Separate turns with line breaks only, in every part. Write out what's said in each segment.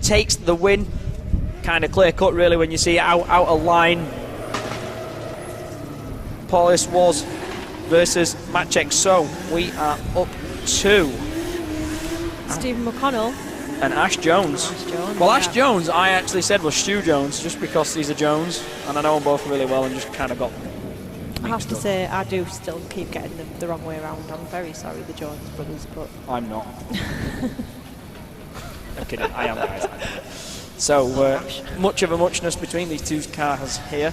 takes the win. Kind of clear cut really when you see it out of line. Paulus was versus Maciek. So we are up to
Stephen McConnell
and Ash Jones. Well, Ash Jones, I actually said was Stu Jones, just because he's a Jones, and I know them both really well, and just kind of got.
I have to say, I do still keep getting them the wrong way around. I'm very sorry, the Jones brothers, but
I'm not. I'm kidding. I am, guys. So much of a muchness between these two cars here.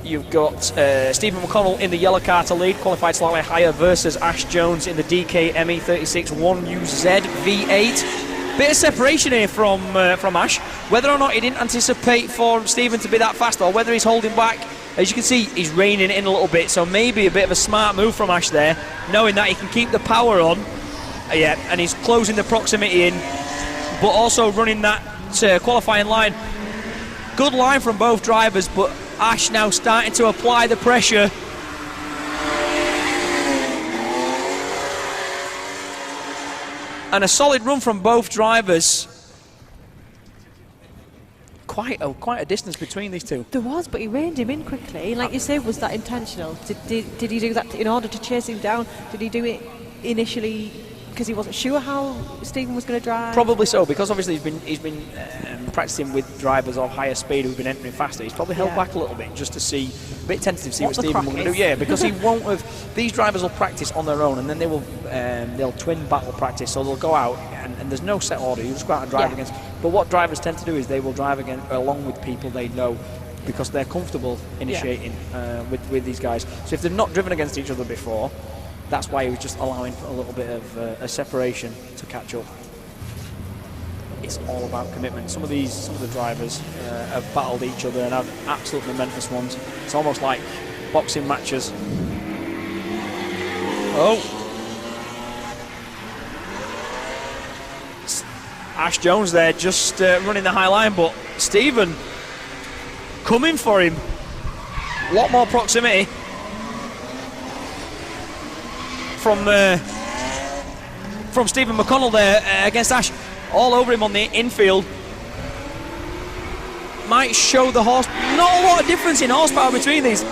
You've got Stephen McConnell in the yellow car to lead, qualified slightly higher, versus Ash Jones in the DK ME36 1UZ V8. Bit of separation here from Ash. Whether or not he didn't anticipate for Stephen to be that fast, or whether he's holding back, as you can see, he's reining in a little bit. So maybe a bit of a smart move from Ash there, knowing that he can keep the power on. Yeah, and he's closing the proximity in, but also running that qualifying line. Good line from both drivers, but Ash now starting to apply the pressure. And a solid run from both drivers. Quite a distance between these two.
There was, but he reined him in quickly. Like you say, was that intentional? Did he do that in order to chase him down? Did he do it initially because he wasn't sure how Stephen was going to drive?
Probably so, because obviously he's been practicing with drivers of higher speed who've been entering faster. He's probably held back a little bit just to see, a bit tentative to see what Stephen will do. Yeah, because he won't have. These drivers will practice on their own, and then they will they'll twin battle practice. So they'll go out, and there's no set order. You just go out and drive against. But what drivers tend to do is they will drive along with people they know, because they're comfortable initiating with these guys. So if they've not driven against each other before, that's why he was just allowing a little bit of a separation to catch up. It's all about commitment. Some of the drivers have battled each other and have absolute momentous ones. It's almost like boxing matches. Oh, Ash Jones there just running the high line, but Stephen coming for him. A lot more proximity from Stephen McConnell there against Ash. All over him on the infield. Might show the horse. Not a lot of difference in horsepower between these.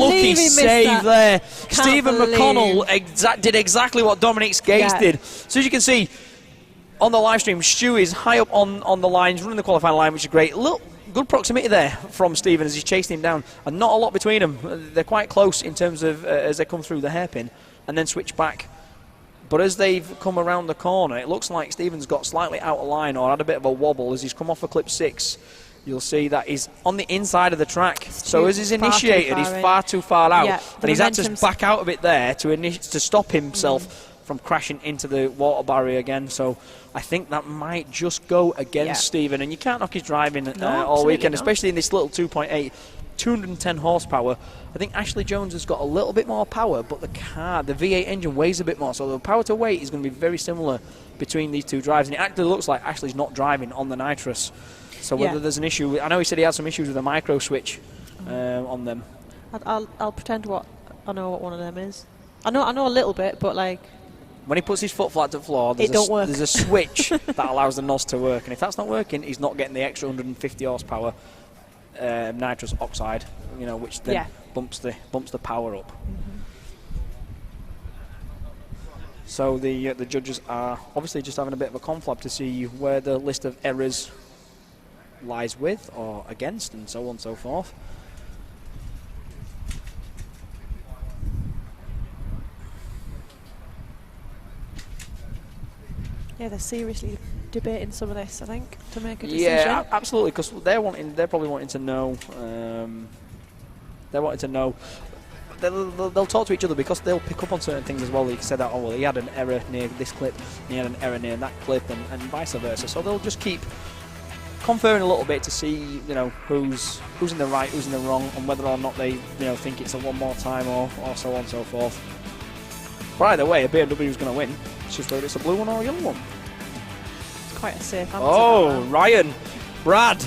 Lucky save there. Stephen McConnell did exactly what Dominic Skates did. So as you can see on the live stream, Stu is high up on the lines, running the qualifying line, which is great. Look, good proximity there from Stephen as he's chasing him down, and not a lot between them. They're quite close in terms of as they come through the hairpin and then switch back. But as they've come around the corner, it looks like Stephen's got slightly out of line or had a bit of a wobble as he's come off of clip 6. You'll see that he's on the inside of the track. So as he's initiated, he's far too far out. And he's had to back out of it there to stop himself from crashing into the water barrier again. So I think that might just go against Stephen. And you can't knock his driving all weekend, especially in this little 2.8. 210 horsepower. I think Ashley Jones has got a little bit more power, but the V8 engine weighs a bit more, so the power to weight is going to be very similar between these two drives, and it actually looks like Ashley's not driving on the nitrous. So whether there's an issue, I know he said he had some issues with the micro switch on them.
I'll pretend I know what one of them is. I know a little bit, but like
when he puts his foot flat to the floor, there's a switch that allows the NOS to work, and if that's not working, he's not getting the extra 150 horsepower nitrous oxide, which then bumps the power up. So the judges are obviously just having a bit of a conflab to see where the list of errors lies with or against, and so on and so forth.
Yeah, they're seriously debating some of this, I think, to make a decision.
Yeah, absolutely, because they're probably wanting to know. They'll talk to each other because they'll pick up on certain things as well. They said that, he had an error near this clip, and he had an error near that clip, and vice versa. So they'll just keep conferring a little bit to see, who's in the right, who's in the wrong, and whether or not they, think it's a one more time or so on and so forth. But either way, a BMW is going to win. It's just whether it's a blue one or a yellow one.
It's quite a safe answer.
Oh, Ryan, Brad,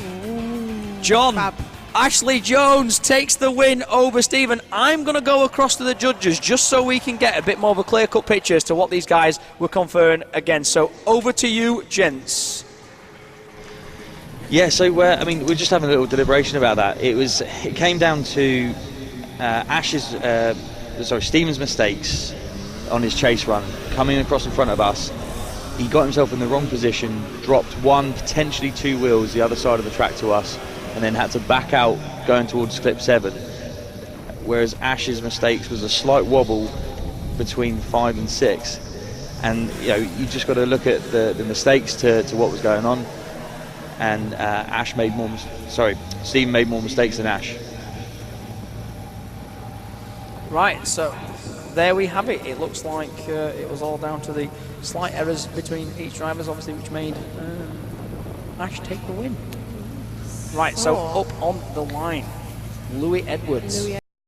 John.
Fab.
Ashley Jones takes the win over Stephen. I'm going to go across to the judges just so we can get a bit more of a clear-cut picture as to what these guys were conferring against. So over to you, gents.
Yeah, so I mean, we're just having a little deliberation about that. It came down to Stephen's mistakes on his chase run, coming across in front of us. He got himself in the wrong position, dropped one, potentially two wheels the other side of the track to us, and then had to back out going towards clip 7. Whereas Ash's mistakes was a slight wobble between 5 and 6. And you just got to look at the mistakes to what was going on. And Stephen made more mistakes than Ash.
Right, so there we have it. It looks like it was all down to the slight errors between each drivers, obviously, which made Ash take the win. Right, so up on the line, Louis Edwards.